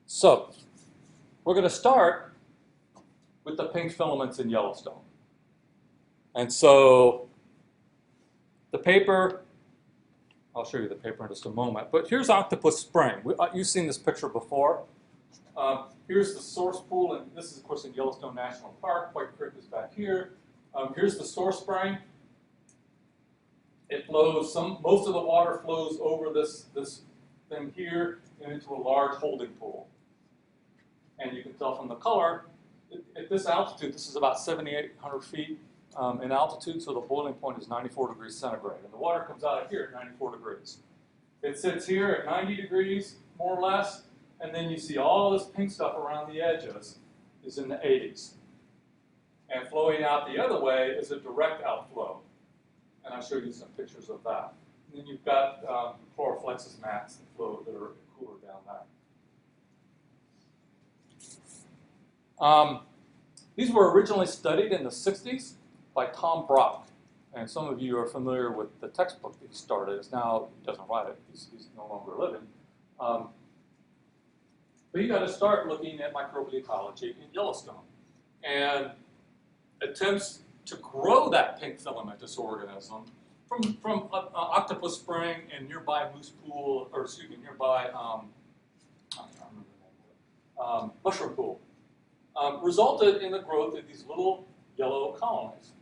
So we're going to start with the pink filaments in Yellowstone. And so the paper, I'll show you the paper in just a moment, but here's Octopus Spring. You've seen this picture before. Here's the source pool, and this is, of course, in Yellowstone National Park. White Creek is back here. Here's the source spring. It flows, most of the water flows over this thing here and into a large holding pool. And you can tell from the color, at this altitude, this is about 7,800 feet in altitude, so the boiling point is 94 degrees centigrade. And the water comes out of here at 94 degrees. It sits here at 90 degrees, more or less, and then you see all this pink stuff around the edges is in the 80s. And flowing out the other way is a direct outflow. And I'll show you some pictures of that. And then you've got chloroflexus mats that flow that are cooler down there. These were originally studied in the 60s by Tom Brock. And some of you are familiar with the textbook that he started. It's now, he doesn't write it, he's no longer living. But you got to start looking at microbial ecology in Yellowstone. And attempts to grow that pink filamentous organism from Octopus Spring and nearby Moose Pool, or excuse me, nearby I can't remember the name of it, Mushroom Pool, resulted in the growth of these little yellow colonies.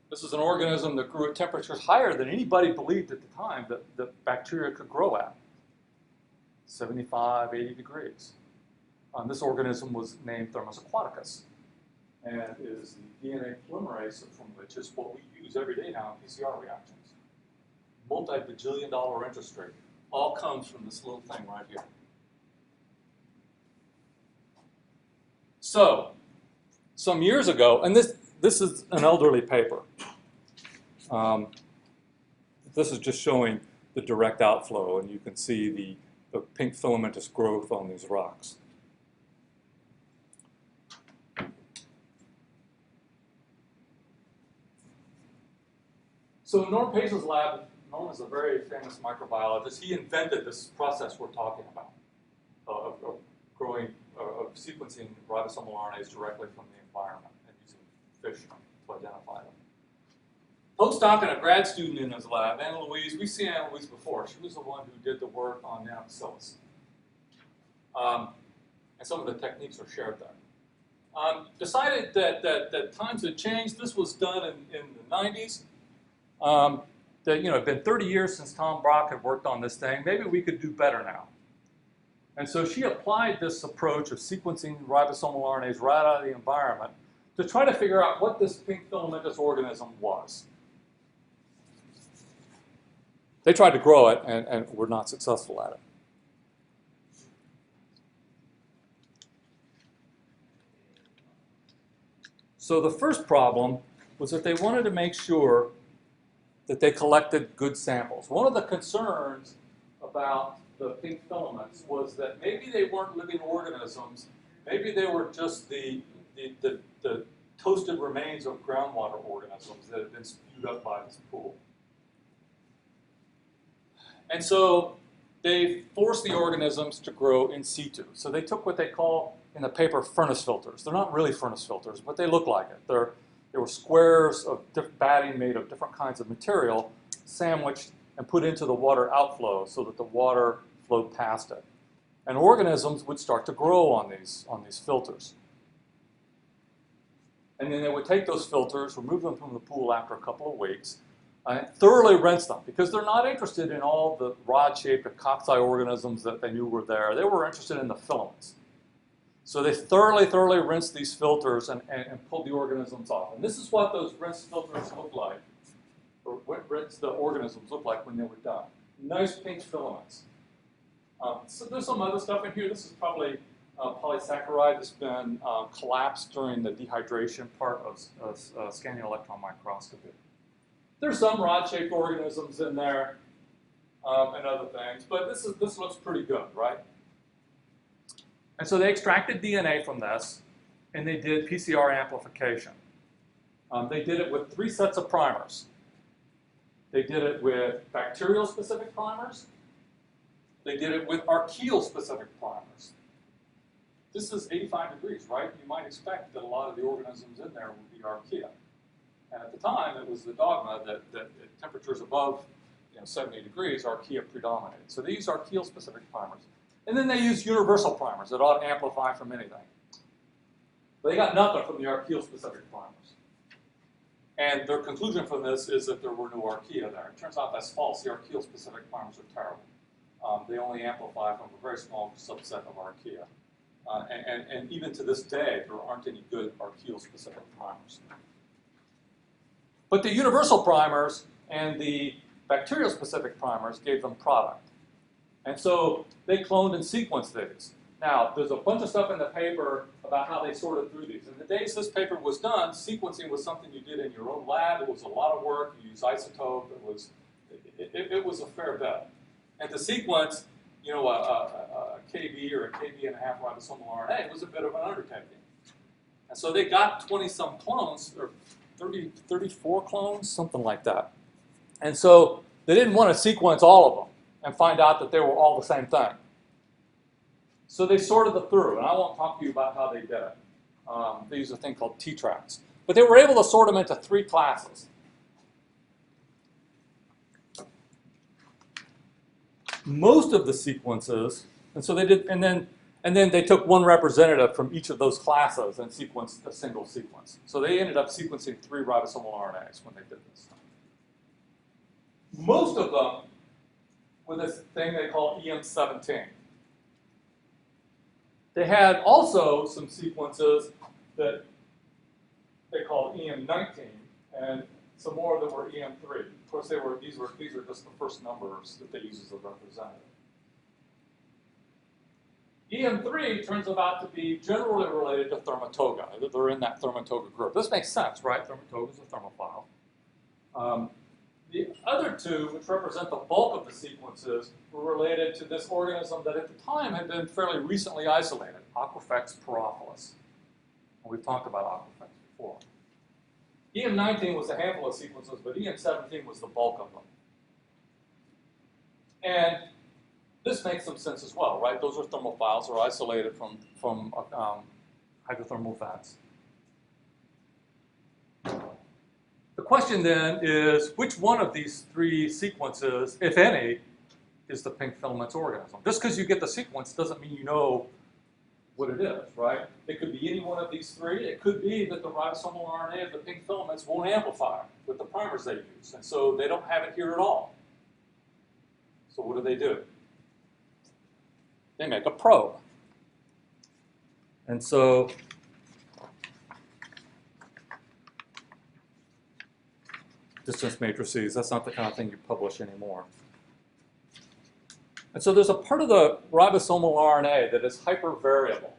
This is an organism that grew at temperatures higher than anybody believed at the time that bacteria could grow at, 75, 80 degrees. This organism was named Thermus aquaticus, and is the DNA polymerase from which is what we use every day now in PCR reactions. Multi-bajillion-dollar interest rate. All comes from this little thing right here. So, some years ago, and this is an elderly paper. This is just showing the direct outflow, and you can see the pink filamentous growth on these rocks. So in Norm Pace's lab, Norm is a very famous microbiologist. He invented this process we're talking about of growing, of sequencing ribosomal RNAs directly from the environment and using fish to identify them. Postdoc and a grad student in his lab, Anna Louise, we've seen Anna Louise before. She was the one who did the work on nanobacillus. And some of the techniques are shared there. Decided that times had changed. This was done in the 90s. That, it'd been 30 years since Tom Brock had worked on this thing. Maybe we could do better now. And so she applied this approach of sequencing ribosomal RNAs right out of the environment to try to figure out what this pink filamentous organism was. They tried to grow it and were not successful at it. So the first problem was that they wanted to make sure that they collected good samples. One of the concerns about the pink filaments was that maybe they weren't living organisms, maybe they were just the toasted remains of groundwater organisms that had been spewed up by this pool. And so they forced the organisms to grow in situ. So they took what they call in the paper furnace filters. They're not really furnace filters, but they look like it. There were squares of batting made of different kinds of material sandwiched and put into the water outflow so that the water flowed past it. And organisms would start to grow on these filters. And then they would take those filters, remove them from the pool after a couple of weeks, and thoroughly rinse them, because they're not interested in all the rod-shaped and cocci organisms that they knew were there. They were interested in the filaments. So they thoroughly rinsed these filters and pulled the organisms off. And this is what those rinsed filters look like, or what rinsed the organisms look like when they were done. Nice pink filaments. So there's some other stuff in here. This is probably polysaccharide that's been collapsed during the dehydration part of scanning electron microscopy. There's some rod-shaped organisms in there and other things, but this looks pretty good, right? And so they extracted DNA from this, and they did PCR amplification. They did it with 3 sets of primers. They did it with bacterial-specific primers. They did it with archaeal-specific primers. This is 85 degrees, right? You might expect that a lot of the organisms in there would be archaea. And at the time, it was the dogma that at temperatures above 70 degrees, archaea predominated. So they used archaeal-specific primers. And then they used universal primers that ought to amplify from anything. But they got nothing from the archaeal-specific primers. And their conclusion from this is that there were no archaea there. It turns out that's false. The archaeal-specific primers are terrible. They only amplify from a very small subset of archaea. And even to this day, there aren't any good archaeal-specific primers. But the universal primers and the bacterial-specific primers gave them product. And so they cloned and sequenced these. Now, there's a bunch of stuff in the paper about how they sorted through these. In the days this paper was done, sequencing was something you did in your own lab. It was a lot of work. You used isotope. It was a fair bet. And to sequence, a kb or a kb and a half ribosomal RNA was a bit of an undertaking. And so they got 20-some clones, or 34 clones, something like that. And so they didn't want to sequence all of them and find out that they were all the same thing. So they sorted them through, and I won't talk to you about how they did it. They used a thing called T-tracks. But they were able to sort them into 3 classes. Most of the sequences, and so they did, and then they took one representative from each of those classes and sequenced a single sequence. So they ended up sequencing 3 ribosomal RNAs when they did this. Most of them with this thing they call EM17. They had also some sequences that they called EM19, and some more that were EM3. Of course, these are just the first numbers that they use as a representative. EM3 turns out to be generally related to Thermatoga. They're in that Thermatoga group. This makes sense, right? Thermatoga is a thermophile. The other 2, which represent the bulk of the sequences, were related to this organism that at the time had been fairly recently isolated, Aquifex porophilus. And we've talked about Aquifex before. EM19 was a handful of sequences, but EM17 was the bulk of them. And this makes some sense as well, right? Those are thermophiles, are isolated from hydrothermal fats. The question then is, which one of these 3 sequences, if any, is the pink filaments organism? Just because you get the sequence doesn't mean you know what it is, right? It could be any one of these 3. It could be that the ribosomal RNA of the pink filaments won't amplify with the primers they use, and so they don't have it here at all. So what do? They make a probe. And so distance matrices, that's not the kind of thing you publish anymore. And so there's a part of the ribosomal RNA that is hypervariable.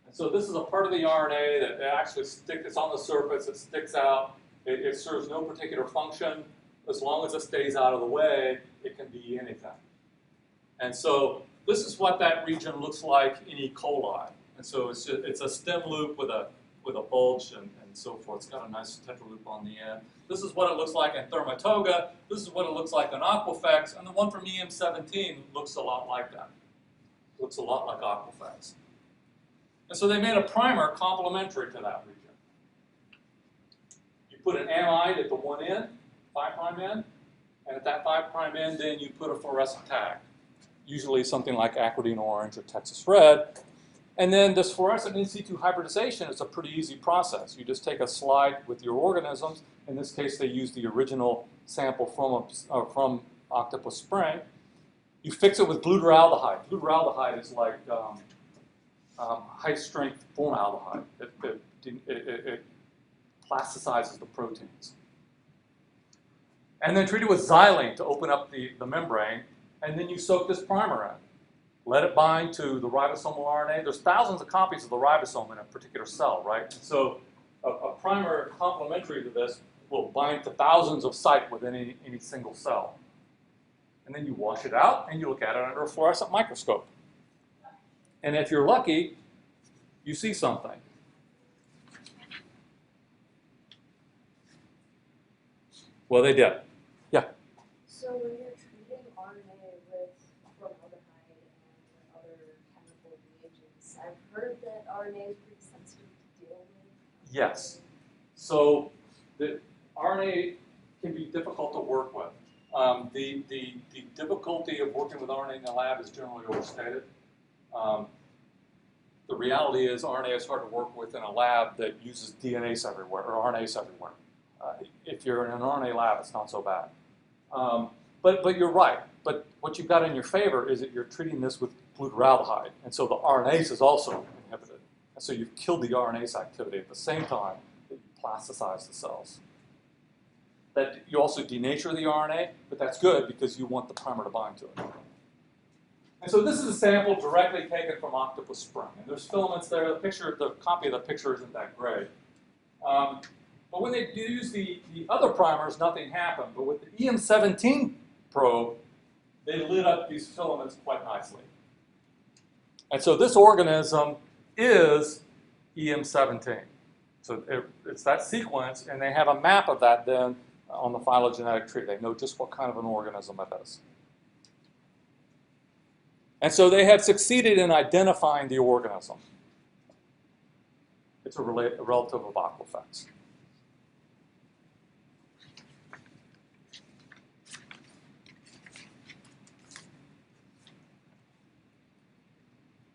And so this is a part of the RNA that actually it's on the surface, it sticks out, it serves no particular function. As long as it stays out of the way, it can be anything. And so this is what that region looks like in E. coli. And so it's a stem loop with a bulge and so forth. It's got a nice tetraloop on the end. This is what it looks like in Thermatoga. This is what it looks like in Aquifex. And the one from EM17 looks a lot like that. Looks a lot like Aquifex. And so they made a primer complementary to that region. You put an amide at the one end, 5' end, and at that 5' end, then you put a fluorescent tag, usually something like acridine orange or Texas red. And then this fluorescent in situ hybridization is a pretty easy process. You just take a slide with your organisms. In this case, they used the original sample from octopus spring. You fix it with glutaraldehyde. Glutaraldehyde is like high-strength formaldehyde. It plasticizes the proteins. And then treat it with xylene to open up the membrane. And then you soak this primer in. Let it bind to the ribosomal RNA. There's thousands of copies of the ribosome in a particular cell, right? And so a primer complementary to this will bind to thousands of sites within any single cell. And then you wash it out and you look at it under a fluorescent microscope. And if you're lucky, you see something. Well, they did. Yeah? So when you're treating RNA with I've heard that RNA is pretty sensitive to deal with. Yes. So the RNA can be difficult to work with. The difficulty of working with RNA in the lab is generally overstated. The reality is RNA is hard to work with in a lab that uses DNase everywhere or RNase everywhere. If you're in an RNA lab, it's not so bad. But you're right. But what you've got in your favor is that you're treating this with glutaraldehyde, and so the RNase is also inhibited. And so you've killed the RNase activity at the same time that you plasticize the cells. That you also denature the RNA, but that's good because you want the primer to bind to it. And so this is a sample directly taken from octopus spring. And there's filaments there. The copy of the picture isn't that great. But when they use the other primers, nothing happened. But with the EM17 probe, they lit up these filaments quite nicely. And so this organism is EM17. So it's that sequence, and they have a map of that then on the phylogenetic tree. They know just what kind of an organism it is. And so they have succeeded in identifying the organism. It's a relative of aquifex.